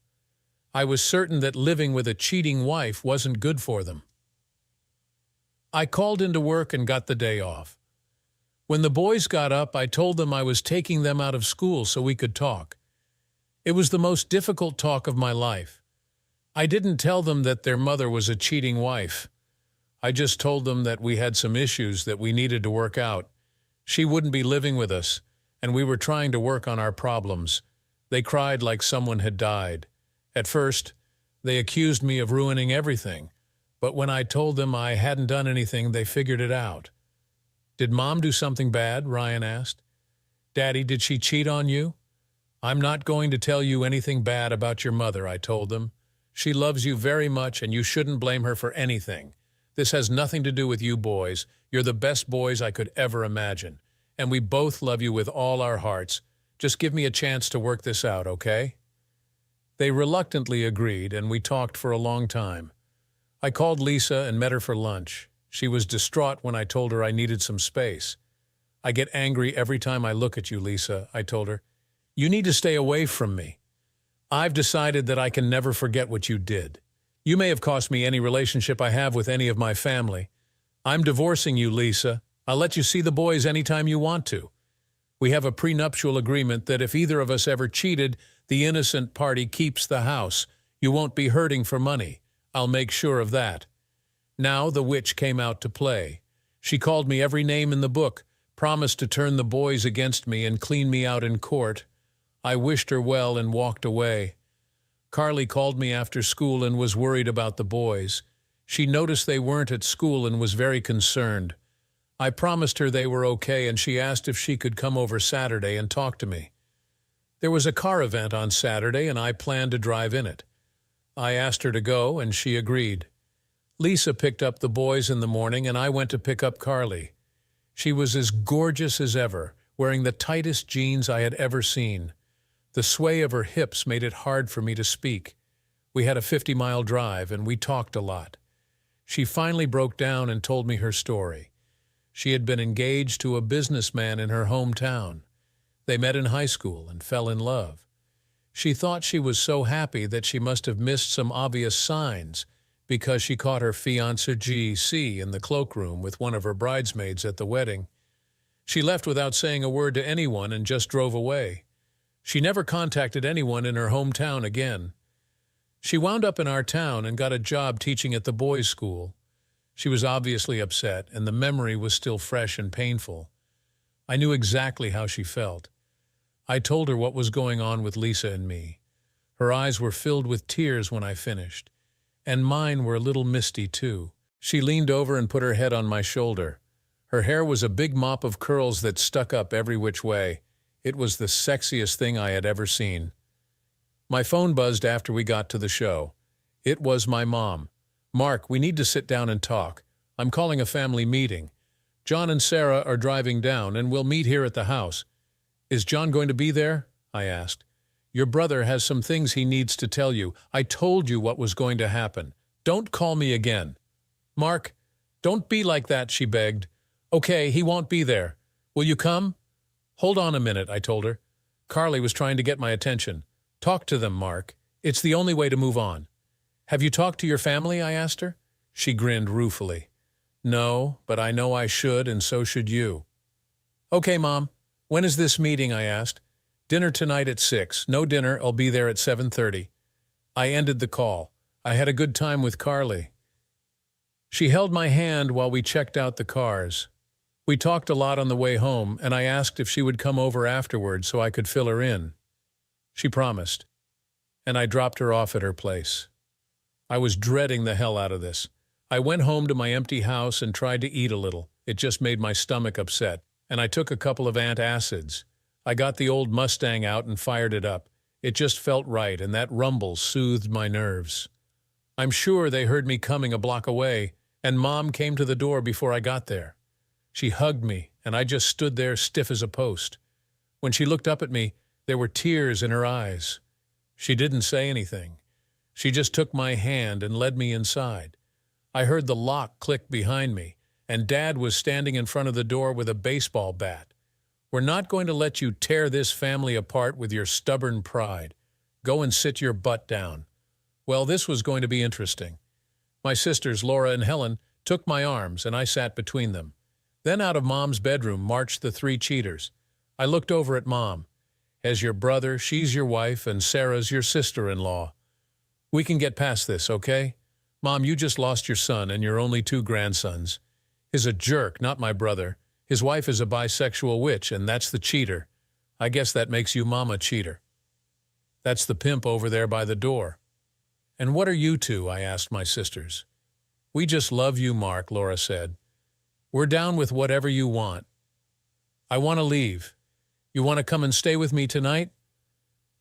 I was certain that living with a cheating wife wasn't good for them. I called into work and got the day off. When the boys got up, I told them I was taking them out of school so we could talk. It was the most difficult talk of my life. I didn't tell them that their mother was a cheating wife. I just told them that we had some issues that we needed to work out. She wouldn't be living with us, and we were trying to work on our problems. They cried like someone had died. At first, they accused me of ruining everything, but when I told them I hadn't done anything, they figured it out. Did Mom do something bad? Ryan asked. Daddy, did she cheat on you? I'm not going to tell you anything bad about your mother, I told them. She loves you very much and you shouldn't blame her for anything. This has nothing to do with you boys. You're the best boys I could ever imagine. And we both love you with all our hearts. Just give me a chance to work this out, okay? They reluctantly agreed and we talked for a long time. I called Lisa and met her for lunch. She was distraught when I told her I needed some space. I get angry every time I look at you, Lisa, I told her. You need to stay away from me. I've decided that I can never forget what you did. You may have cost me any relationship I have with any of my family. I'm divorcing you, Lisa. I'll let you see the boys anytime you want to. We have a prenuptial agreement that if either of us ever cheated, the innocent party keeps the house. You won't be hurting for money. I'll make sure of that. Now the witch came out to play. She called me every name in the book, promised to turn the boys against me and clean me out in court. I wished her well and walked away. Carly called me after school and was worried about the boys. She noticed they weren't at school and was very concerned. I promised her they were okay and she asked if she could come over Saturday and talk to me. There was a car event on Saturday and I planned to drive in it. I asked her to go and she agreed. Lisa picked up the boys in the morning and I went to pick up Carly. She was as gorgeous as ever, wearing the tightest jeans I had ever seen. The sway of her hips made it hard for me to speak. We had a 50-mile drive and we talked a lot. She finally broke down and told me her story. She had been engaged to a businessman in her hometown. They met in high school and fell in love. She thought she was so happy that she must have missed some obvious signs because she caught her fiancé GC in the cloakroom with one of her bridesmaids at the wedding. She left without saying a word to anyone and just drove away. She never contacted anyone in her hometown again. She wound up in our town and got a job teaching at the boys' school. She was obviously upset, and the memory was still fresh and painful. I knew exactly how she felt. I told her what was going on with Lisa and me. Her eyes were filled with tears when I finished, and mine were a little misty too. She leaned over and put her head on my shoulder. Her hair was a big mop of curls that stuck up every which way. It was the sexiest thing I had ever seen. My phone buzzed after we got to the show. It was my mom. "Mark, we need to sit down and talk. I'm calling a family meeting. John and Sarah are driving down, and we'll meet here at the house." "Is John going to be there?" I asked. "Your brother has some things he needs to tell you. I told you what was going to happen. Don't call me again." "Mark, don't be like that," she begged. "Okay, he won't be there. Will you come?" "Hold on a minute," I told her. Carly was trying to get my attention. "Talk to them, Mark. It's the only way to move on." "Have you talked to your family?" I asked her. She grinned ruefully. "No, but I know I should, and so should you." "Okay, Mom. When is this meeting?" I asked. "Dinner tonight at 6. No dinner. I'll be there at 7:30. I ended the call. I had a good time with Carly. She held my hand while we checked out the cars. We talked a lot on the way home, and I asked if she would come over afterward so I could fill her in. She promised, and I dropped her off at her place. I was dreading the hell out of this. I went home to my empty house and tried to eat a little. It just made my stomach upset, and I took a couple of antacids. I got the old Mustang out and fired it up. It just felt right, and that rumble soothed my nerves. I'm sure they heard me coming a block away, and Mom came to the door before I got there. She hugged me, and I just stood there stiff as a post. When she looked up at me, there were tears in her eyes. She didn't say anything. She just took my hand and led me inside. I heard the lock click behind me, and Dad was standing in front of the door with a baseball bat. "We're not going to let you tear this family apart with your stubborn pride. Go and sit your butt down." Well, this was going to be interesting. My sisters, Laura and Helen, took my arms, and I sat between them. Then out of Mom's bedroom marched the three cheaters. I looked over at Mom. "As your brother, she's your wife, and Sarah's your sister-in-law. We can get past this, okay? Mom, you just lost your son and your only 2 grandsons. He's a jerk, not my brother. His wife is a bisexual witch, and that's the cheater. I guess that makes you Mama Cheater. That's the pimp over there by the door." "And what are you two?" I asked my sisters. "We just love you, Mark," Laura said. "We're down with whatever you want." "I want to leave. You want to come and stay with me tonight?"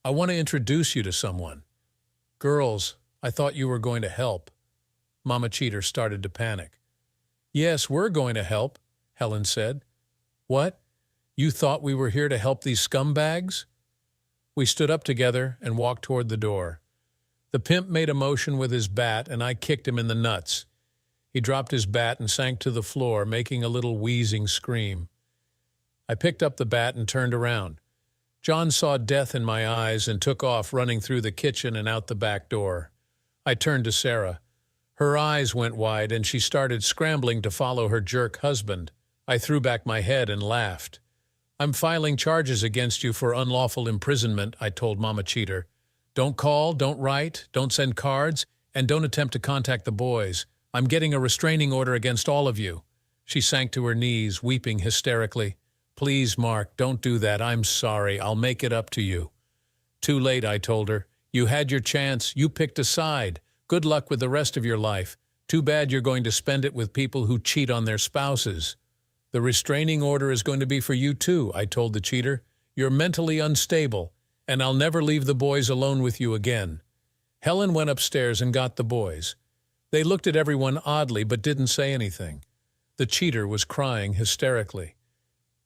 "I want to introduce you to someone." "Girls, I thought you were going to help." Mama Cheater started to panic. "Yes, we're going to help," Helen said. "What? You thought we were here to help these scumbags?" We stood up together and walked toward the door. The pimp made a motion with his bat, and I kicked him in the nuts. He dropped his bat and sank to the floor, making a little wheezing scream. I picked up the bat and turned around. John saw death in my eyes and took off, running through the kitchen and out the back door. I turned to Sarah. Her eyes went wide, and she started scrambling to follow her jerk husband. I threw back my head and laughed. "I'm filing charges against you for unlawful imprisonment," I told Mama Cheater. "Don't call, don't write, don't send cards, and don't attempt to contact the boys. I'm getting a restraining order against all of you." She sank to her knees, weeping hysterically. "Please, Mark, don't do that. I'm sorry. I'll make it up to you." "Too late," I told her. "You had your chance. You picked a side. Good luck with the rest of your life. Too bad you're going to spend it with people who cheat on their spouses." "The restraining order is going to be for you too," I told the cheater. "You're mentally unstable, and I'll never leave the boys alone with you again." Helen went upstairs and got the boys. They looked at everyone oddly but didn't say anything. The cheater was crying hysterically.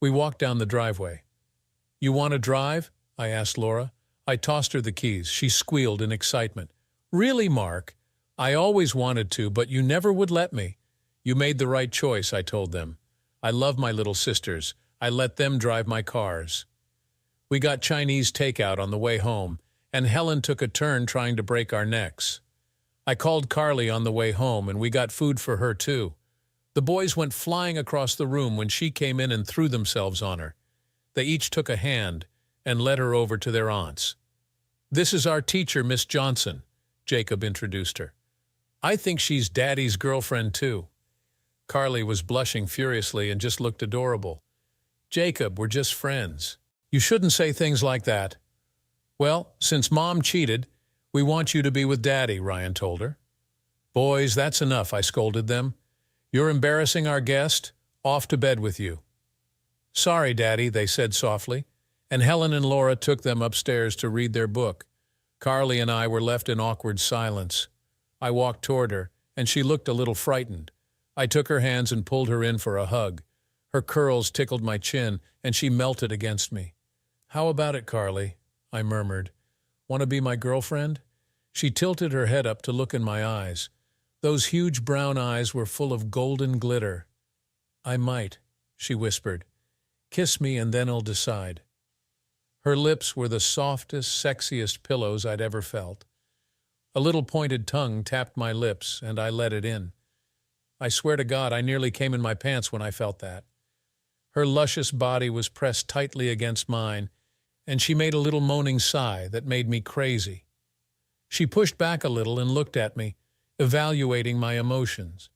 We walked down the driveway. "You want to drive?" I asked Laura. I tossed her the keys. She squealed in excitement. "Really, Mark? I always wanted to, but you never would let me." "You made the right choice," I told them. "I love my little sisters. I let them drive my cars." We got Chinese takeout on the way home, and Helen took a turn trying to break our necks. I called Carly on the way home, and we got food for her too. The boys went flying across the room when she came in and threw themselves on her. They each took a hand and led her over to their aunts. "This is our teacher, Miss Johnson," Jacob introduced her. "I think she's Daddy's girlfriend too." Carly was blushing furiously and just looked adorable. "Jacob, we're just friends." "You shouldn't say things like that." "Well, since Mom cheated, we want you to be with Daddy," Ryan told her. "Boys, that's enough," I scolded them. "You're embarrassing our guest. Off to bed with you." "Sorry, Daddy," they said softly, and Helen and Laura took them upstairs to read their book. Carly and I were left in awkward silence. I walked toward her, and she looked a little frightened. I took her hands and pulled her in for a hug. Her curls tickled my chin, and she melted against me. "How about it, Carly?" I murmured. "Want to be my girlfriend?" She tilted her head up to look in my eyes. Those huge brown eyes were full of golden glitter. "I might," she whispered. "Kiss me and then I'll decide." Her lips were the softest, sexiest pillows I'd ever felt. A little pointed tongue tapped my lips, and I let it in. I swear to God, I nearly came in my pants when I felt that. Her luscious body was pressed tightly against mine, and she made a little moaning sigh that made me crazy. She pushed back a little and looked at me, evaluating my emotions.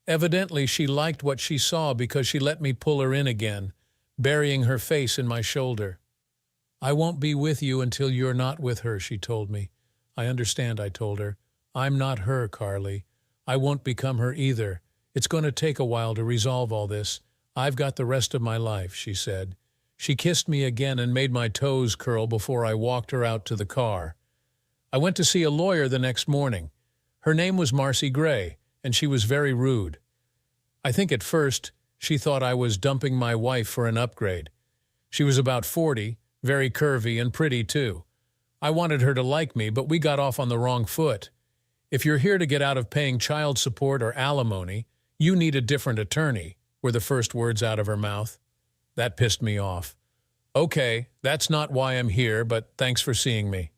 Evidently, she liked what she saw because she let me pull her in again, burying her face in my shoulder. "I won't be with you until you're not with her," she told me. "I understand," I told her. "I'm not her, Carly. I won't become her either. It's going to take a while to resolve all this. I've got the rest of my life," she said. She kissed me again and made my toes curl before I walked her out to the car. I went to see a lawyer the next morning. Her name was Marcy Gray, and she was very rude. I think at first she thought I was dumping my wife for an upgrade. She was about 40, very curvy and pretty too. I wanted her to like me, but we got off on the wrong foot. "If you're here to get out of paying child support or alimony, you need a different attorney," were the first words out of her mouth. That pissed me off. "Okay, that's not why I'm here, but thanks for seeing me."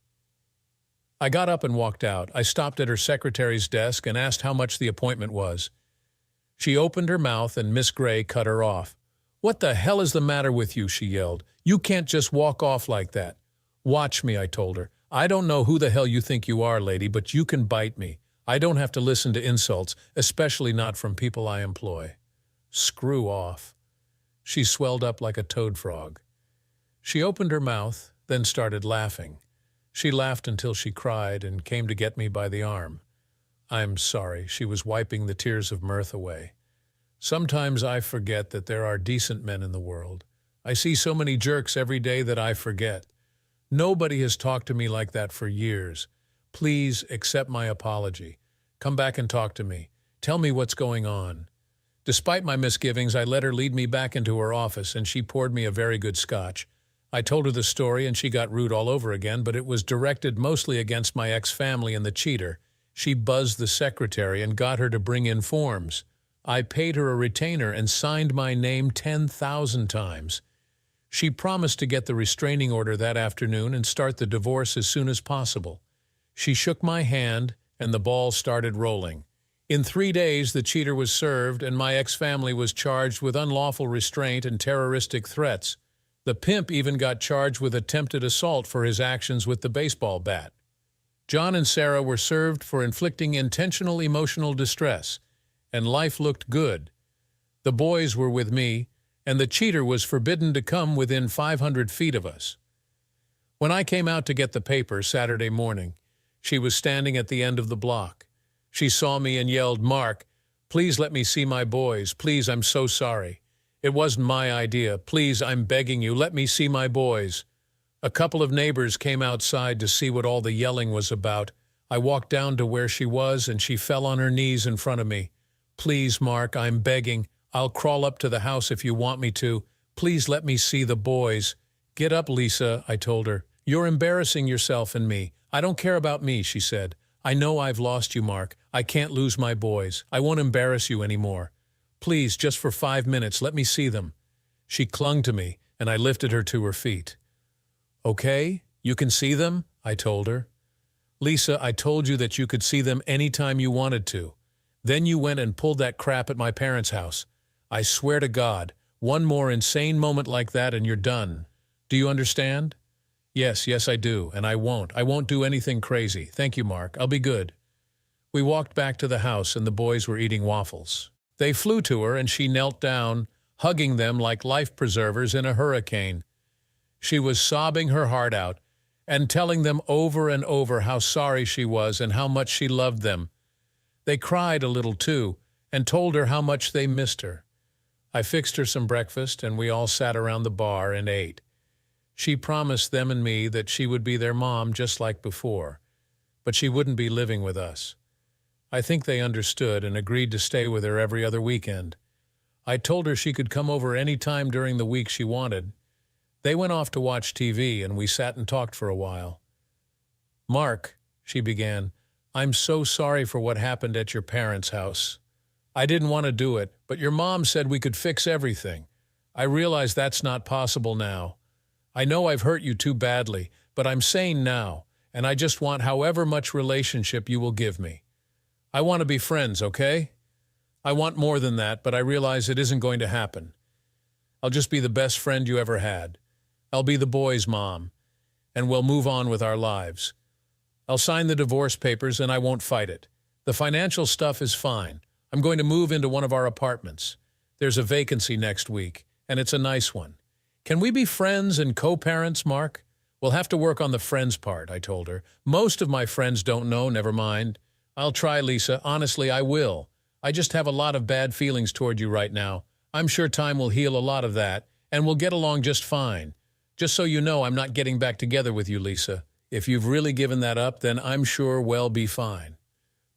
I got up and walked out. I stopped at her secretary's desk and asked how much the appointment was. She opened her mouth and Miss Gray cut her off. "What the hell is the matter with you?" she yelled. "You can't just walk off like that." "Watch me," I told her. "I don't know who the hell you think you are, lady, but you can bite me. I don't have to listen to insults, especially not from people I employ." "Screw off." She swelled up like a toad frog. She opened her mouth, then started laughing. She laughed until she cried and came to get me by the arm. "I'm sorry," she was wiping the tears of mirth away. "Sometimes I forget that there are decent men in the world. I see so many jerks every day that I forget. Nobody has talked to me like that for years. Please accept my apology. Come back and talk to me. Tell me what's going on." Despite my misgivings, I let her lead me back into her office, and she poured me a very good scotch. I told her the story, and she got rude all over again, but it was directed mostly against my ex-family and the cheater. She buzzed the secretary and got her to bring in forms. I paid her a retainer and signed my name 10,000 times. She promised to get the restraining order that afternoon and start the divorce as soon as possible. She shook my hand, and the ball started rolling. In 3 days, the cheater was served, and my ex-family was charged with unlawful restraint and terroristic threats. The pimp even got charged with attempted assault for his actions with the baseball bat. John and Sarah were served for inflicting intentional emotional distress, and life looked good. The boys were with me, and the cheater was forbidden to come within 500 feet of us. When I came out to get the paper Saturday morning, she was standing at the end of the block. She saw me and yelled, "Mark, please let me see my boys. Please, I'm so sorry. It wasn't my idea. Please, I'm begging you, let me see my boys." A couple of neighbors came outside to see what all the yelling was about. I walked down to where she was, and she fell on her knees in front of me. "Please, Mark, I'm begging. I'll crawl up to the house if you want me to. Please let me see the boys." "Get up, Lisa," I told her. "You're embarrassing yourself and me." "I don't care about me," she said. "I know I've lost you, Mark. I can't lose my boys. I won't embarrass you anymore. Please, just for 5 minutes, let me see them." She clung to me, and I lifted her to her feet. "Okay, you can see them," I told her. "Lisa, I told you that you could see them anytime you wanted to. Then you went and pulled that crap at my parents' house. I swear to God, one more insane moment like that and you're done. Do you understand?" Yes, I do, and I won't do anything crazy. Thank you, Mark. I'll be good." We walked back to the house, and the boys were eating waffles. They flew to her, and she knelt down, hugging them like life preservers in a hurricane. She was sobbing her heart out and telling them over and over how sorry she was and how much she loved them. They cried a little too and told her how much they missed her. I fixed her some breakfast, and we all sat around the bar and ate. She promised them and me that she would be their mom just like before, but she wouldn't be living with us. I think they understood and agreed to stay with her every other weekend. I told her she could come over any time during the week she wanted. They went off to watch TV, and we sat and talked for a while. "Mark," she began, "I'm so sorry for what happened at your parents' house. I didn't want to do it, but your mom said we could fix everything. I realize that's not possible now. I know I've hurt you too badly, but I'm sane now, and I just want however much relationship you will give me. I want to be friends, okay? I want more than that, but I realize it isn't going to happen. I'll just be the best friend you ever had. I'll be the boys' mom, and we'll move on with our lives. I'll sign the divorce papers, and I won't fight it. The financial stuff is fine. I'm going to move into one of our apartments. There's a vacancy next week, and it's a nice one. Can we be friends and co-parents, Mark? We'll have to work on the friends part," I told her. "Most of my friends don't know, never mind. I'll try, Lisa. Honestly, I will. I just have a lot of bad feelings toward you right now. I'm sure time will heal a lot of that, and we'll get along just fine. Just so you know, I'm not getting back together with you, Lisa. If you've really given that up, then I'm sure we'll be fine.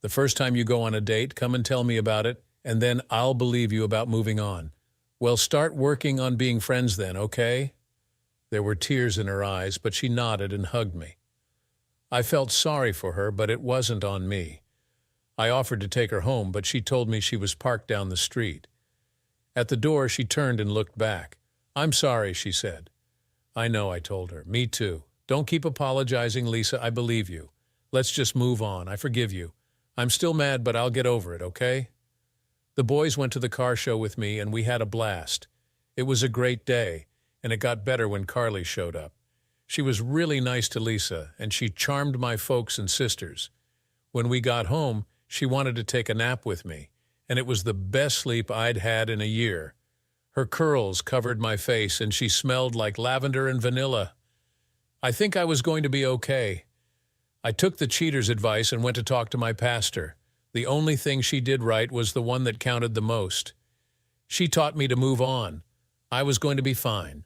The first time you go on a date, come and tell me about it, and then I'll believe you about moving on. Well, start working on being friends then, okay?" There were tears in her eyes, but she nodded and hugged me. I felt sorry for her, but it wasn't on me. I offered to take her home, but she told me she was parked down the street. At the door, she turned and looked back. "I'm sorry," she said. "I know," I told her. "Me too. Don't keep apologizing, Lisa. I believe you. Let's just move on. I forgive you. I'm still mad, but I'll get over it, okay?" The boys went to the car show with me, and we had a blast. It was a great day, and it got better when Carly showed up. She was really nice to Lisa, and she charmed my folks and sisters. When we got home, she wanted to take a nap with me, and it was the best sleep I'd had in a year. Her curls covered my face, and she smelled like lavender and vanilla. I think I was going to be okay. I took the cheater's advice and went to talk to my pastor. The only thing she did right was the one that counted the most. She taught me to move on. I was going to be fine.